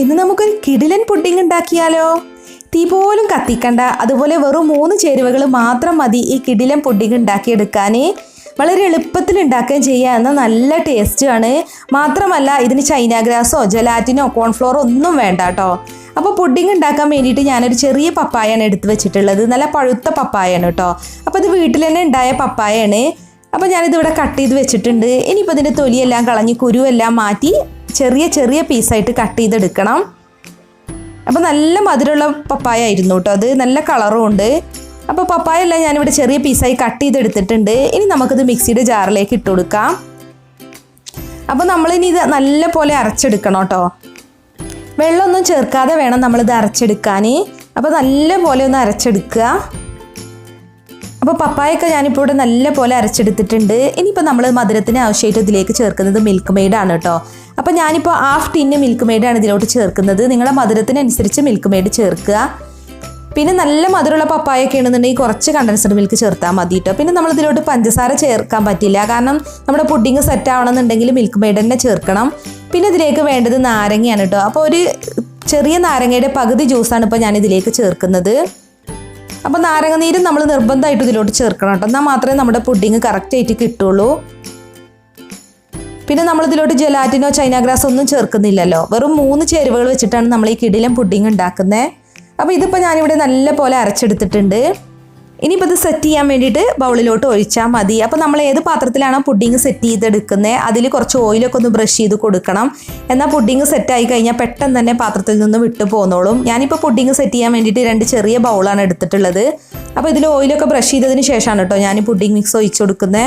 ഇന്ന് നമുക്കൊരു കിടിലൻ പുഡിംഗ് ഉണ്ടാക്കിയാലോ? തീ പോലും കത്തിക്കണ്ട, അതുപോലെ വെറും 3 ചേരുവകൾ മാത്രം മതി ഈ കിടിലൻ പുഡിംഗ് ഉണ്ടാക്കിയെടുക്കാൻ. വളരെ എളുപ്പത്തിൽ ഉണ്ടാക്കുകയും ചെയ്യുക, എന്നാൽ നല്ല ടേസ്റ്റുമാണ്. മാത്രമല്ല ഇതിന് ചൈന ഗ്രാസോ ജലാറ്റിനോ കോൺഫ്ലോറോ ഒന്നും വേണ്ട കേട്ടോ. അപ്പോൾ പുഡിംഗ് ഉണ്ടാക്കാൻ വേണ്ടിയിട്ട് ഞാനൊരു ചെറിയ പപ്പായാണ് എടുത്ത് വെച്ചിട്ടുള്ളത്. നല്ല പഴുത്ത പപ്പായാണ് കേട്ടോ. അപ്പോൾ ഇത് വീട്ടിൽ തന്നെ ഉണ്ടായ പപ്പായാണ്. അപ്പോൾ ഞാനിതിവിടെ കട്ട് ചെയ്ത് വെച്ചിട്ടുണ്ട്. ഇനിയിപ്പോൾ ഇതിൻ്റെ തൊലിയെല്ലാം കളഞ്ഞ് കുരുവെല്ലാം മാറ്റി ചെറിയ ചെറിയ പീസായിട്ട് കട്ട് ചെയ്തെടുക്കണം. അപ്പോൾ നല്ല മധുരമുള്ള പപ്പായ ആയിരുന്നു കേട്ടോ, അത് നല്ല കളറും ഉണ്ട്. അപ്പോൾ പപ്പായ എല്ലാം ഞാനിവിടെ ചെറിയ പീസായി കട്ട് ചെയ്തെടുത്തിട്ടുണ്ട്. ഇനി നമുക്കിത് മിക്സിയുടെ ജാറിലേക്ക് ഇട്ട് കൊടുക്കാം. അപ്പോൾ നമ്മളിനി ഇത് നല്ല പോലെ അരച്ചെടുക്കണം കേട്ടോ. വെള്ളമൊന്നും ചേർക്കാതെ വേണം നമ്മളിത് അരച്ചെടുക്കാൻ. അപ്പോൾ നല്ല പോലെ ഒന്ന് അരച്ചെടുക്കുക. അപ്പോൾ പപ്പായൊക്കെ ഞാനിപ്പോൾ ഇവിടെ നല്ല പോലെ അരച്ചെടുത്തിട്ടുണ്ട്. ഇനിയിപ്പോൾ നമ്മൾ മധുരത്തിന് ആവശ്യമായിട്ട് ഇതിലേക്ക് ചേർക്കുന്നത് മിൽക്ക് മെയ്ഡാണ് കേട്ടോ. അപ്പോൾ ഞാനിപ്പോൾ 1/2 ടിന്ന് മിൽക്ക് മെയ്ഡാണ് ഇതിലോട്ട് ചേർക്കുന്നത്. നിങ്ങളുടെ മധുരത്തിനനുസരിച്ച് മിൽക്ക് മെയ്ഡ് ചേർക്കുക. പിന്നെ നല്ല മധുരമുള്ള പപ്പായൊക്കെ ആണെന്നുണ്ടെങ്കിൽ കുറച്ച് കണ്ടൻസ്ഡ് മിൽക്ക് ചേർത്താൽ മതി കേട്ടോ. പിന്നെ നമ്മൾ ഇതിലോട്ട് പഞ്ചസാര ചേർക്കാൻ പറ്റില്ല, കാരണം നമ്മുടെ പുഡിംഗ് സെറ്റ് ആവണമെന്നുണ്ടെങ്കിൽ മിൽക്ക് മെയ്ഡ് തന്നെ ചേർക്കണം. പിന്നെ ഇതിലേക്ക് വേണ്ടത് നാരങ്ങയാണ് കേട്ടോ. അപ്പോൾ ഒരു ചെറിയ നാരങ്ങയുടെ പകുതി ജ്യൂസാണ് ഇപ്പോൾ ഞാൻ ഇതിലേക്ക് ചേർക്കുന്നത്. അപ്പോൾ നാരങ്ങ നീരും നമ്മൾ നിർബന്ധമായിട്ട് ഇതിലോട്ട് ചേർക്കണം കേട്ടോ, എന്നാൽ മാത്രമേ നമ്മുടെ പുഡിംഗ് കറക്റ്റായിട്ട് കിട്ടുള്ളൂ. പിന്നെ നമ്മളിതിലോട്ട് ജലാറ്റിനോ ചൈന ഗ്രാസോ ഒന്നും ചേർക്കുന്നില്ലല്ലോ. വെറും 3 ചേരുവകൾ വെച്ചിട്ടാണ് നമ്മൾ ഈ കിടിലൻ പുഡിംഗ് ഉണ്ടാക്കുന്നത്. അപ്പോൾ ഇതിപ്പോൾ ഞാനിവിടെ നല്ല പോലെ അരച്ചെടുത്തിട്ടുണ്ട്. ഇനിയിപ്പോൾ ഇത് സെറ്റ് ചെയ്യാൻ വേണ്ടിയിട്ട് ബൗളിലോട്ട് ഒഴിച്ചാൽ മതി. അപ്പോൾ നമ്മൾ ഏത് പാത്രത്തിലാണോ പുഡിംഗ് സെറ്റ് ചെയ്തെടുക്കുന്നത് അതിൽ കുറച്ച് ഓയിലൊക്കെ ഒന്ന് ബ്രഷ് ചെയ്ത് കൊടുക്കണം. എന്നാൽ പുഡിംഗ് സെറ്റായി കഴിഞ്ഞാൽ പെട്ടെന്ന് തന്നെ പാത്രത്തിൽ നിന്ന് വിട്ടു പോന്നോളും. ഞാനിപ്പോൾ പുഡിംഗ് സെറ്റ് ചെയ്യാൻ വേണ്ടിയിട്ട് 2 ചെറിയ ബൗളാണ് എടുത്തിട്ടുള്ളത്. അപ്പോൾ ഇതിൽ ഓയിലൊക്കെ ബ്രഷ് ചെയ്തതിന് ശേഷമാണ് കേട്ടോ ഞാൻ പുഡിംഗ് മിക്സ് ഒഴിച്ചു കൊടുക്കുന്നത്.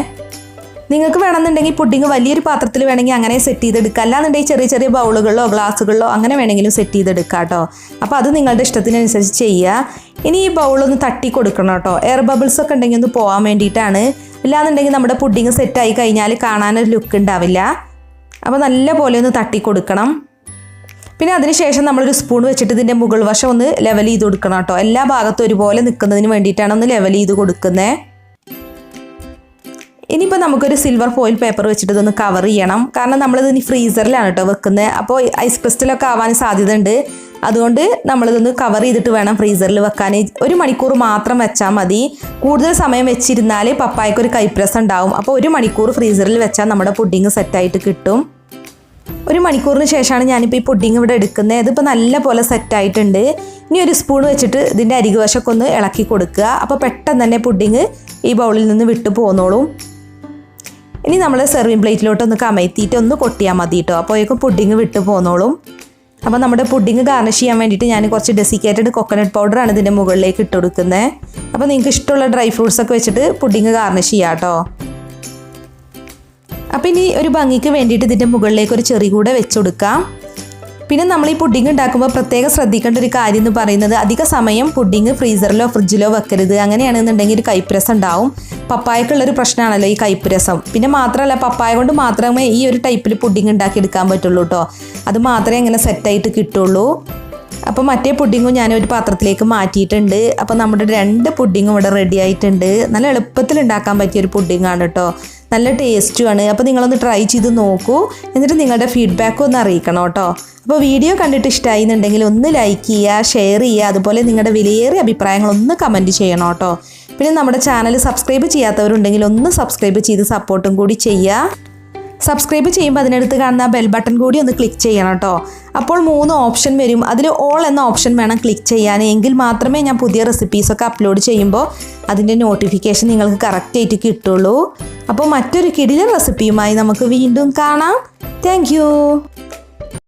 നിങ്ങൾക്ക് വേണമെന്നുണ്ടെങ്കിൽ പുഡിംഗ് വലിയൊരു പാത്രത്തിൽ വേണമെങ്കിൽ അങ്ങനെ സെറ്റ് ചെയ്തെടുക്കുക, അല്ലാന്നുണ്ടെങ്കിൽ ചെറിയ ചെറിയ ബൗളുകളിലോ ഗ്ലാസ്സുകളിലോ അങ്ങനെ വേണമെങ്കിലും സെറ്റ് ചെയ്തെടുക്കുക കേട്ടോ. അപ്പോൾ അത് നിങ്ങളുടെ ഇഷ്ടത്തിനനുസരിച്ച് ചെയ്യുക. ഇനി ഈ ബൗളൊന്ന് തട്ടി കൊടുക്കണം കേട്ടോ, എയർ ബബിൾസ് ഒക്കെ ഉണ്ടെങ്കിൽ ഒന്ന് പോകാൻ വേണ്ടിയിട്ടാണ്. ഇല്ലാന്നുണ്ടെങ്കിൽ നമ്മുടെ പുഡിംഗ് സെറ്റായി കഴിഞ്ഞാൽ കാണാനൊരു ലുക്ക് ഉണ്ടാവില്ല. അപ്പോൾ നല്ല പോലെ ഒന്ന് തട്ടി കൊടുക്കണം. പിന്നെ അതിനുശേഷം നമ്മളൊരു സ്പൂൺ വെച്ചിട്ട് ഇതിൻ്റെ മുകൾ വശം ഒന്ന് ലെവൽ ചെയ്ത് കൊടുക്കണം കേട്ടോ. എല്ലാ ഭാഗത്തും ഒരുപോലെ നിൽക്കുന്നതിന് വേണ്ടിയിട്ടാണ് ഒന്ന് ലെവൽ ചെയ്ത് കൊടുക്കുന്നത്. ഇനിയിപ്പോൾ നമുക്കൊരു സിൽവർ ഫോയിൽ പേപ്പർ വെച്ചിട്ട് ഇതൊന്ന് കവർ ചെയ്യണം, കാരണം നമ്മളിതിന് ഫ്രീസറിലാണ് കേട്ടോ വെക്കുന്നത്. അപ്പോൾ ഐസ് ക്രിസ്റ്റലൊക്കെ ആവാൻ സാധ്യത ഉണ്ട്. അതുകൊണ്ട് നമ്മളിതൊന്ന് കവർ ചെയ്തിട്ട് വേണം ഫ്രീസറിൽ വെക്കാൻ. 1 മണിക്കൂർ മാത്രം വെച്ചാൽ മതി. കൂടുതൽ സമയം വെച്ചിരുന്നാൽ പപ്പായക്കൊരു കൈപ്രസം ഉണ്ടാവും. അപ്പോൾ 1 മണിക്കൂർ ഫ്രീസറിൽ വെച്ചാൽ നമ്മുടെ പുഡിംഗ് സെറ്റായിട്ട് കിട്ടും. 1 മണിക്കൂറിന് ശേഷമാണ് ഞാനിപ്പോൾ ഈ പുഡിംഗ് ഇവിടെ എടുക്കുന്നത്. ഇതിപ്പോൾ നല്ല പോലെ സെറ്റായിട്ടുണ്ട്. ഇനി ഒരു സ്പൂൺ വെച്ചിട്ട് ഇതിൻ്റെ അരികുവശമൊക്കെ ഒന്ന് ഇളക്കി കൊടുക്കുക. അപ്പോൾ പെട്ടെന്ന് തന്നെ പുഡിംഗ് ഈ ബൗളിൽ നിന്ന് വിട്ടു പോന്നോളും. ഇനി നമ്മൾ സെർവിങ് പ്ലേറ്റിലോട്ട് ഒന്ന് കമഴ്ത്തിയിട്ട് ഒന്ന് കൊട്ടിയാൽ മതി കേട്ടോ. അപ്പോഴേക്കും പുഡിംഗ് വിട്ടു പോന്നോളും. അപ്പോൾ നമ്മുടെ പുഡിംഗ് ഗാർണിഷ് ചെയ്യാൻ വേണ്ടിയിട്ട് ഞാൻ കുറച്ച് ഡെസിക്കേറ്റഡ് കൊക്കനട്ട് പൗഡറാണ് ഇതിൻ്റെ മുകളിലേക്ക് ഇട്ട് കൊടുക്കുന്നത്. അപ്പോൾ നിങ്ങൾക്ക് ഇഷ്ടമുള്ള ഡ്രൈ ഫ്രൂട്ട്സ് ഒക്കെ വെച്ചിട്ട് പുഡിംഗ് ഗാർണിഷ് ചെയ്യാം കേട്ടോ. അപ്പോൾ ഇനി ഒരു ഭംഗിക്ക് വേണ്ടിയിട്ട് ഇതിൻ്റെ മുകളിലേക്ക് ഒരു ചെറി കൂടെ വെച്ച് കൊടുക്കാം. പിന്നെ നമ്മൾ ഈ പുഡിംഗ് ഉണ്ടാക്കുമ്പോൾ പ്രത്യേകം ശ്രദ്ധിക്കേണ്ട ഒരു കാര്യം എന്ന് പറയുന്നത് അധിക സമയം പുഡിംഗ് ഫ്രീസറിലോ ഫ്രിഡ്ജിലോ വെക്കരുത്. അങ്ങനെയാണെന്നുണ്ടെങ്കിൽ ഒരു കൈപ്രസം ഉണ്ടാവും. പപ്പായക്കുള്ളൊരു പ്രശ്നമാണല്ലോ ഈ കൈപ്രസം. പിന്നെ മാത്രമല്ല പപ്പായ കൊണ്ട് മാത്രമേ ഈ ഒരു ടൈപ്പിൽ പുഡിംഗ് ഉണ്ടാക്കിയെടുക്കാൻ പറ്റുള്ളൂ കേട്ടോ. അത് മാത്രമേ അങ്ങനെ സെറ്റായിട്ട് കിട്ടുള്ളൂ. അപ്പോൾ മറ്റേ പുഡിങ്ങും ഞാനൊരു പാത്രത്തിലേക്ക് മാറ്റിയിട്ടുണ്ട്. അപ്പോൾ നമ്മുടെ 2 പുഡിങ്ങും ഇവിടെ റെഡി ആയിട്ടുണ്ട്. നല്ല എളുപ്പത്തിൽ ഉണ്ടാക്കാൻ പറ്റിയൊരു പുഡിങ്ങാണ് കേട്ടോ, നല്ല ടേസ്റ്റുമാണ്. അപ്പോൾ നിങ്ങളൊന്ന് ട്രൈ ചെയ്ത് നോക്കൂ, എന്നിട്ട് നിങ്ങളുടെ ഫീഡ്ബാക്ക് ഒന്ന് അറിയിക്കണം കേട്ടോ. അപ്പോൾ വീഡിയോ കണ്ടിട്ട് ഇഷ്ടമായി എന്നുണ്ടെങ്കിൽ ഒന്ന് ലൈക്ക് ചെയ്യുക, ഷെയർ ചെയ്യുക, അതുപോലെ നിങ്ങളുടെ വിലയേറിയ അഭിപ്രായങ്ങളൊന്ന് കമൻറ്റ് ചെയ്യണം കേട്ടോ. പിന്നെ നമ്മുടെ ചാനൽ സബ്സ്ക്രൈബ് ചെയ്യാത്തവരുണ്ടെങ്കിൽ ഒന്ന് സബ്സ്ക്രൈബ് ചെയ്ത് സപ്പോർട്ടും കൂടി ചെയ്യുക. സബ്സ്ക്രൈബ് ചെയ്യുമ്പോൾ അതിനടുത്ത് കാണുന്ന ബെൽ ബട്ടൺ കൂടി ഒന്ന് ക്ലിക്ക് ചെയ്യണം കേട്ടോ. അപ്പോൾ 3 ഓപ്ഷൻ വരും. അതിൽ ഓൾ എന്ന ഓപ്ഷൻ വേണം ക്ലിക്ക് ചെയ്യാൻ. എങ്കിൽ മാത്രമേ ഞാൻ പുതിയ റെസിപ്പീസൊക്കെ അപ്ലോഡ് ചെയ്യുമ്പോൾ അതിൻ്റെ നോട്ടിഫിക്കേഷൻ നിങ്ങൾക്ക് കറക്റ്റായിട്ട് കിട്ടുള്ളൂ. അപ്പോൾ മറ്റൊരു കിടിലൻ റെസിപ്പിയുമായി നമുക്ക് വീണ്ടും കാണാം. താങ്ക്